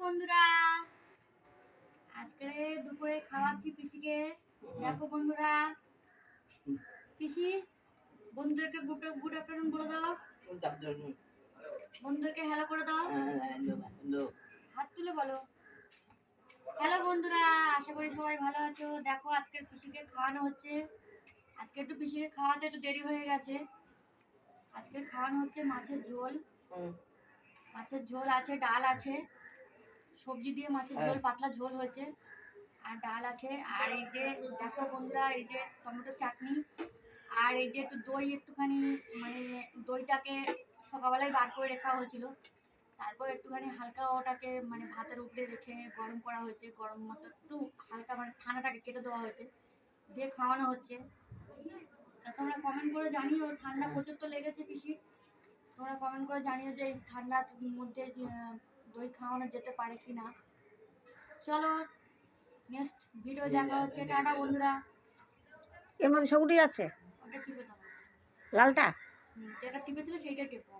বন্ধুরা, আজকে দুপুরে খাওয়াচ্ছি পিসিকে। দেখো বন্ধুরা, পিসি বন্ধুদেরকে গুড আফটারনুন বলে দাও। বন্ধুদেরকে হ্যালো করে দাও, হাত তুলে বলো হ্যালো বন্ধুরা। আশা করি সবাই ভালো আছো। দেখো আজকের পিসিকে খাওয়ানো হচ্ছে। আজকে একটু পিসিকে খাওয়াতে একটু দেরি হয়ে গেছে। আজকে খাওয়ানো হচ্ছে মাছের ঝোল। মাছের ঝোল আছে, ডাল আছে, সবজি দিয়ে মাছের ঝোল, পাতলা ঝোল হয়েছে, আর ডাল আছে। আর এই যে দেখো বন্ধুরা, এই যে টমেটো চাটনি, আর এই যে একটু দই, একটুখানি মানে দইটাকে সকালবেলায় বার করে রাখা হয়েছিল, তারপর একটুখানি হালকা ওটাকে মানে ভাতের উপরে রেখে গরম করা হয়েছে। গরম মতো একটু হালকা মানে ঠান্ডাটাকে কেটে দেওয়া হয়েছে, দিয়ে খাওয়ানো হচ্ছে। তা তোমরা কমেন্ট করে জানিও, ঠান্ডা প্রচুর তো লেগেছে পিসির। তোমরা কমেন্ট করে জানিও যে এই ঠান্ডার মধ্যে দই খাওয়ানো যেতে পারে কি না। চলো নেক্সট ভিডিও দেখা হচ্ছে। টাটা বন্ধুরা। এর মধ্যে সবুটি আছে, ওটা টিপে দাও, লালটা। যেটা টিপেছিল সেইটা টেপো।